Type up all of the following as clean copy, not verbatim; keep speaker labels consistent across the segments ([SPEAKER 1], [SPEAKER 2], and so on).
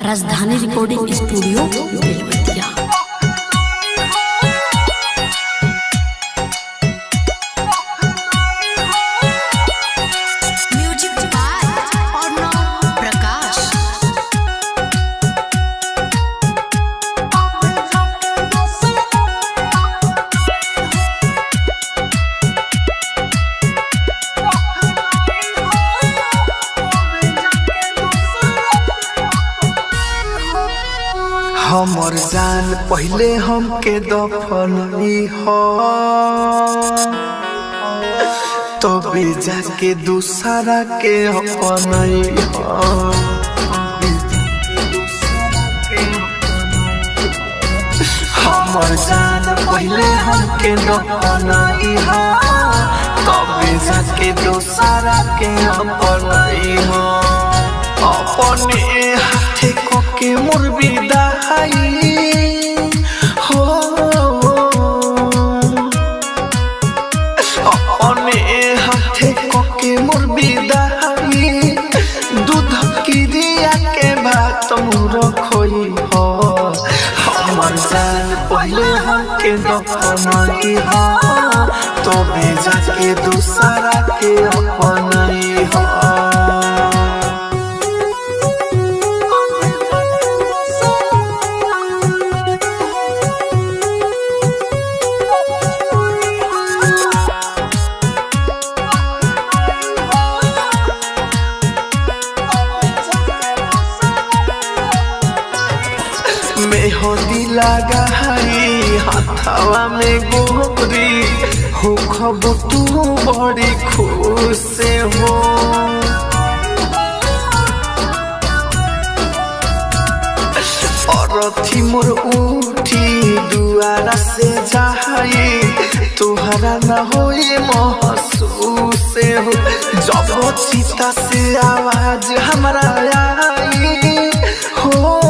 [SPEAKER 1] राजधानी recording studio Belwatia. Music by Arnav Prakash.
[SPEAKER 2] हमर जान पहले हमके दफनई हो तबे जाके दूसरा के अपनई हो। हमर जान पहले हमके दफनई हो तबे जाके दूसरा के अपनई हो। अपने हाथे के मोर विदाई हो अपने हाथे के मोर विदाई दूध क्रिया के भात मोर खोई हो। हमर जान पहले हमके दफनई हो तबे जाके दूसरा के अपनई हो। मेहंदी लगाई हाथवा में गोरी हो खब तू बड़ी खुश हो। औरथी मोर उठी दुआरा से जाई तुहरा न होए महसूस हो। जब चिता से आवाज हमारा आई हो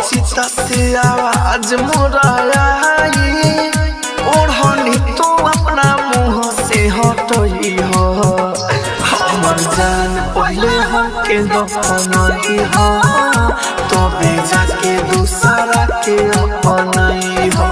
[SPEAKER 2] चिता से आवाज मोरा आई ओढ़नी तो अपना मुँह से हटई हो। हमर जान पहले हमके दफनई हो तबे जाके दूसरा के अपनई हो।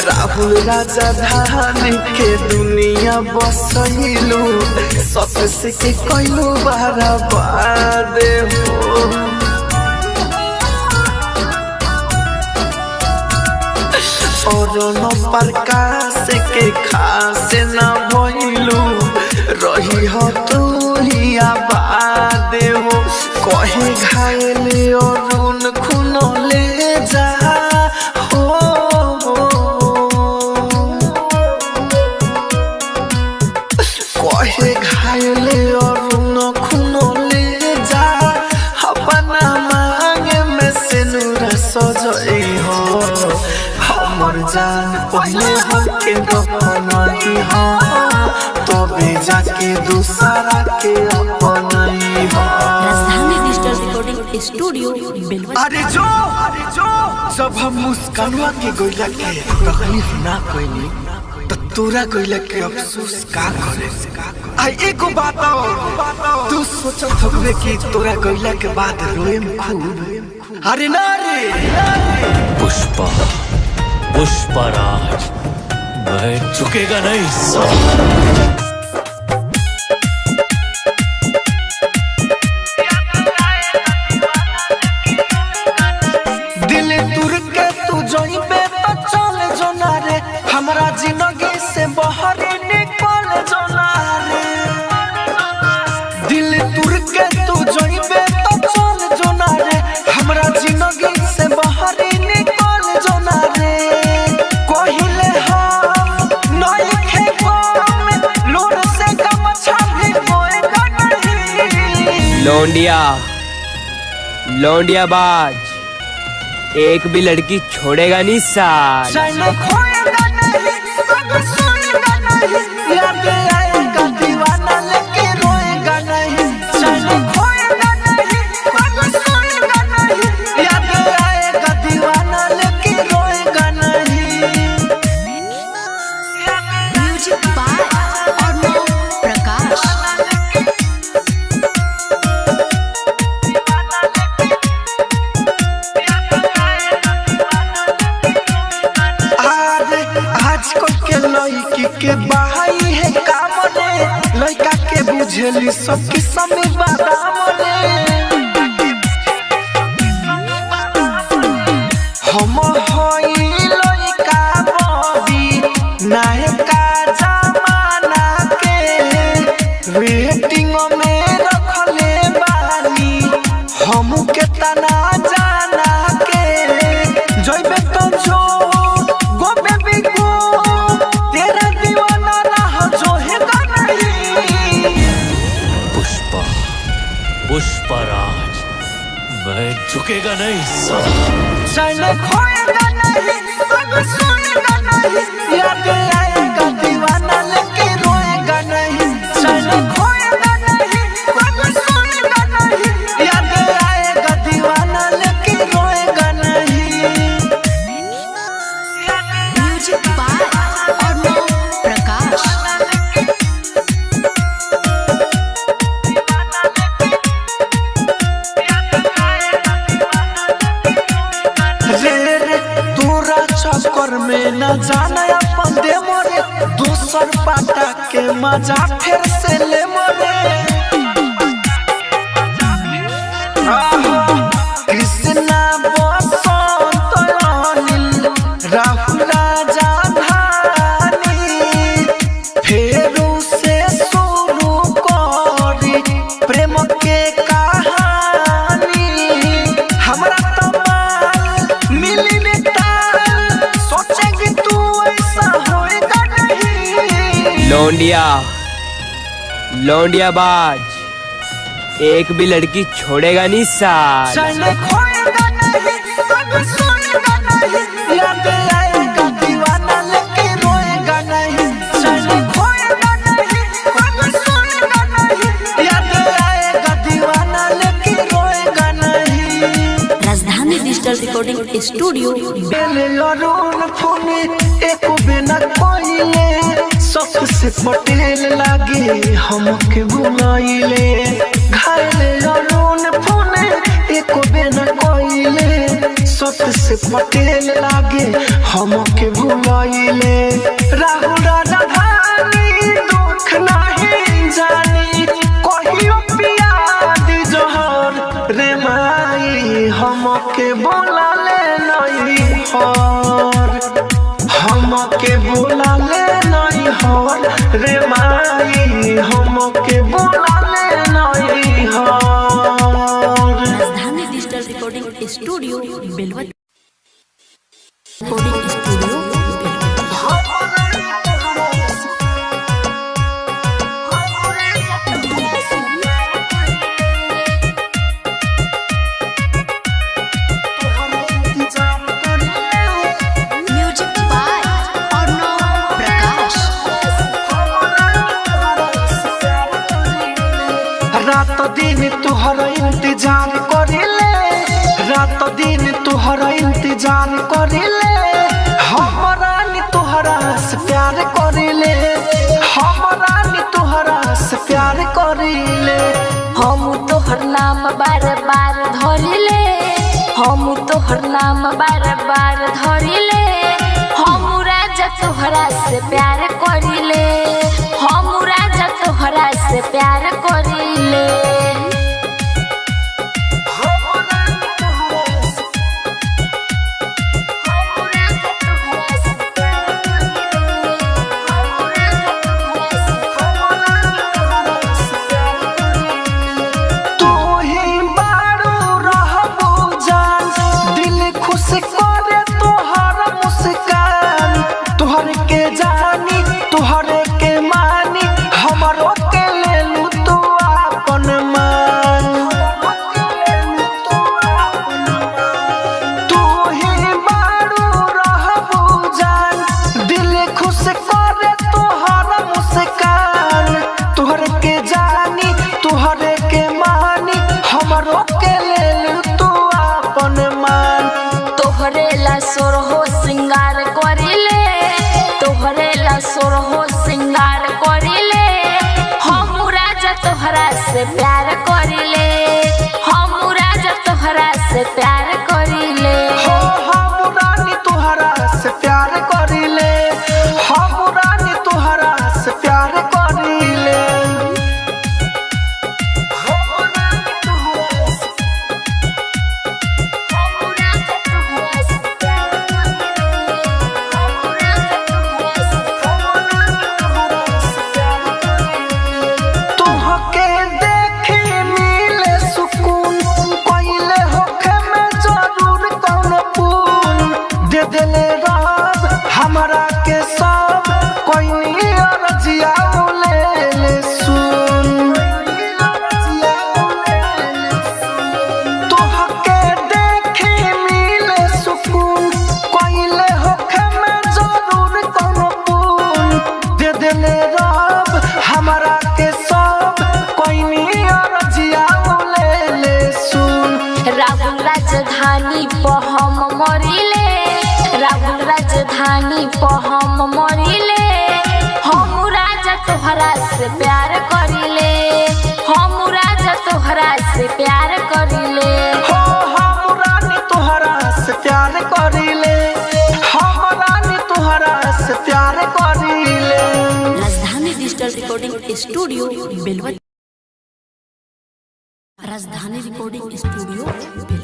[SPEAKER 2] राहुल राजा धानी के दुनिया बसैलू सबसे के कैलू बर्बाद हो। और न प्रकाश के खास न भइलू रही हो तू ही आबाद हो। कहे घायल और खून ले जा घायले और न खून ले जा अपना मांगे में से नूर सजई हो। हमर जान पहले हमके दफनई हो तबे जाके दूसरा के अपनई हो।
[SPEAKER 1] राजधानी डिजिटल रिकॉर्डिंग स्टूडियो बेलवतिया।
[SPEAKER 2] अरे जो सब हम मुस्कानवा के गोइला के तकलीफ ना कोइनी तो तोरा गोइला के अफसोस का करे। आई एको बात तू सोचत होबे कि तोरा गइला के बाद रोएम खूब। अरे ना रे
[SPEAKER 3] पुष्पा पुष्पराज मैं झुकेगा नहीं साला।
[SPEAKER 2] दिल तुर के तू जइबे तो चल जो ना रे हमरा जिंदगी से बाहर निकल जो ना रे। दिल तुर के तू जइबे तो चल जो ना रे हमरा जिंदगी से बाहर निकल जो ना रे। कहिले हम नई खे कम लोर से कम छाभी होएगा नहीं।
[SPEAKER 4] लौंडिया बाज एक भी लड़की छोड़ेगा नहीं साल।
[SPEAKER 2] लड़की के बहाई है काम रे लड़का के बुझेली सब किस्म में बादाम रे हम होई लड़का बबी नायका जमाना के वेटिंग में रखले बानी हम के तना जाना के जइबे तो जो गो बेबी गो तेरा दीवाना रह जो है नहीं
[SPEAKER 3] पुष्पा पुष्पराज मैं झुकेगा नहीं साला
[SPEAKER 2] चैन खोएगा नहीं अब सुनेगा नहीं याद आएगा दीवाना लेके रोएगा नहीं चैन खोएगा नहीं अब सुनेगा नहीं याद आएगा दीवाना लेके रोएगा नहीं
[SPEAKER 1] म्यूजिक बाय अर्णव प्रकाश।
[SPEAKER 2] रे तोरा चक्कर में न जाना अपन दे मोरे दूसर पाटा के मजा फिर से ले मोरे कृष्णा बसंत अनिल राहुल राजा धानी फेरू से शुरू करी प्रेम के कहानी हमरा तो मिली निताल सोचेगी तू ऐसा होएगा नहीं
[SPEAKER 4] लौंडिया लौंडिया बाज एक भी लड़की छोड़ेगा नहीं साल
[SPEAKER 2] चैन खोएगा नहीं अब सुनेगा नहीं याद आएगा दीवाना लेके रोएगा नहीं चैन खोएगा नहीं अब सुनेगा नहीं याद आएगा दीवाना लेके रोएगा नहीं
[SPEAKER 1] राजधानी डिजिटल रिकॉर्डिंग स्टूडियो
[SPEAKER 2] बेले अरुण फोने एक बिना कोइले सबसे पटेल लागे हमके बुलाइले घायले अरुण फोने एक बिना कोइले सबसे पटेल लागे हमके बुलाइले राहुल राजधानी दुख नहीं जानी कहियो पिया दी जोहर रे माई हमके बोला ले नहीं हर हमके बोला ले नहीं हर रे माई हमके बोला ले नहीं हर
[SPEAKER 1] Rajdhani digital recording studio Belwati recording studio music by Arnav Prakash.
[SPEAKER 2] रात दिन तुहरा इंतजार करिले रात दिन तुहरा इंतजार करिले हमरा नि तुहरा से प्यार करिले हमरा नि तुहरा से प्यार करिले
[SPEAKER 5] हम तोहर नाम बार बार धरिले हम तोहर नाम बार बार धरिले हम राजा तोहरा से प्यार करिले हम राजा तोहरा से प्यार करिले
[SPEAKER 2] तू ही बारू रहबू जान दिल खुश करे तोहर मुस्कान तोहर के जानी तोहर के मानी हमरो के लेलू तू अपन मान तू ही बारू रहबू जान दिल खुश करे तोहर मुस्कान तोहर के जानी तोहर के मानी हमरो के लेलू तू अपन मान
[SPEAKER 5] तोहरे ला सोर हो सिंगार करिले तोहरे ला सोर हो सिंगार करिले हम राजा तोहरा से प्यार करिले हम राजा तोहरा से प्यार करिले
[SPEAKER 2] हो हम रानी तुहरा से प्यार करिले हम रानी देले रब हमारा के सब कोई नहीं और जिया ले ले सुन।
[SPEAKER 5] राहुल राजधानी पर हम मरिले, राहुल राजधानी पर हम मरिले, हम राजा तोहरा से प्यार करिले, हम राजा तोहरा से प्यार करिले,
[SPEAKER 2] हो हम रानी तोहरा से प्यार करिले, हम रानी तोहरा से प्यार करिले।
[SPEAKER 1] राजधानी डिजिटल रिकॉर्डिंग स्टूडियो बेलवतिया। राजधानी रिकॉर्डिंग स्टूडियो बेलवतिया।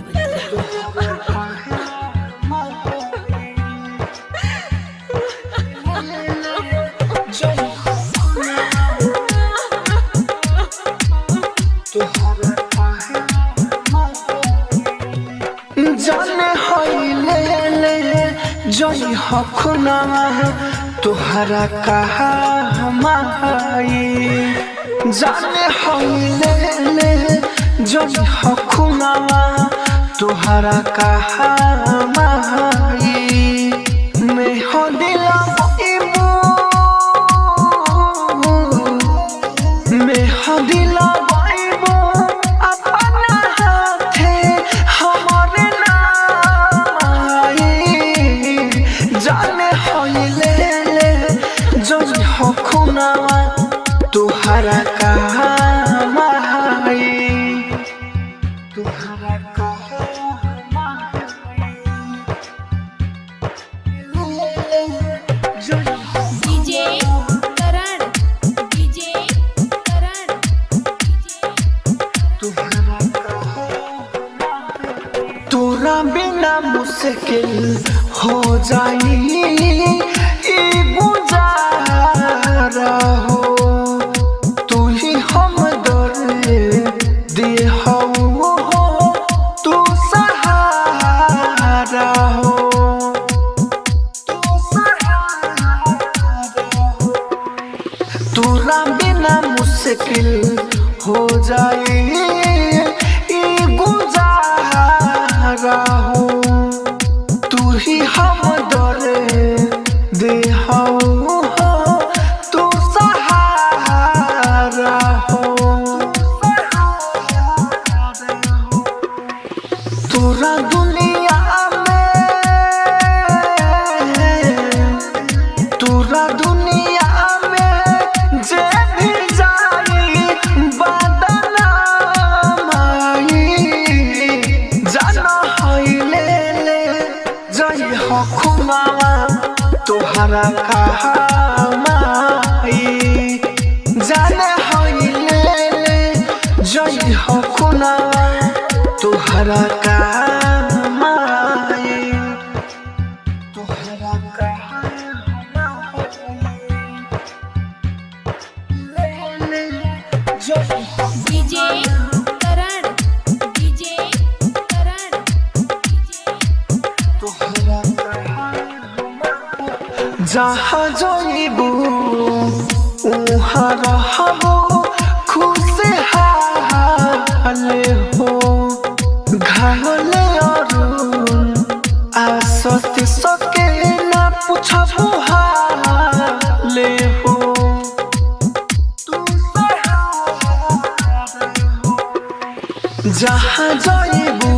[SPEAKER 2] जाने होइले ले जोई हखुना तोहरा कहा हमाई, जाने होइले ले जोई हखुना तोहरा कहा हमाई। मैं हो दिला इबू, मैं हो दिला इबू अपना हाथे हमारे जाने होइले ले जोई हखुना तोहरा कहा हमाई, तोहरा कहा
[SPEAKER 5] डीजे करण, डीजे करण,
[SPEAKER 2] तोरा बिना मुश्किल हो जाई गुजारा हो, तू ही हम दर्द हो, तू सहारा हो, तोरा बिना मुश्किल हो जाए गुजारा हो, तू ही हम दर्द हो, तू सहारा हो। तोरा दुनिया में, तोरा दुनिया में जे भी जाई बदनाम आई, जाना होइले ले जई हखुना तोहरा कहा माई, जाना होइले ले जई हखुना तोहरा कहा माई, तोहरा कहा
[SPEAKER 5] डीजे करण, डीजे करण,
[SPEAKER 2] जहाँ जाइबू उहाँ रहबो खुशहाल हो, घायल अरुण आसत सके ना पूछबू हाल हो, जहाँ जाइबू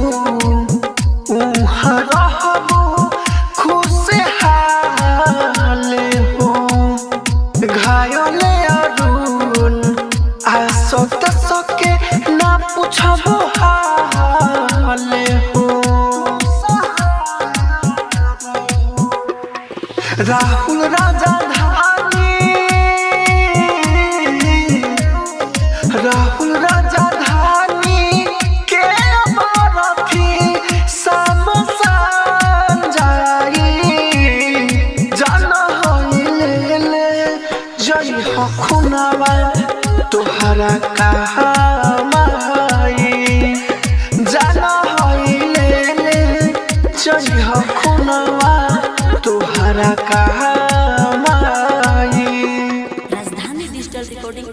[SPEAKER 2] उहाँ रहबो खुशहाल हो, घायल अरुण आसत सके ना पूछबो हाल हो। राहुल राजधानी, राहुल राजधानी के अमरथी समसान जाई, जाना होइले ले जई हखुना तोहरा कहा माई, जाना होइले ले जई हखुना तोहरा कहा माई।
[SPEAKER 1] राजधानी डिजिटल रिकॉर्डिंग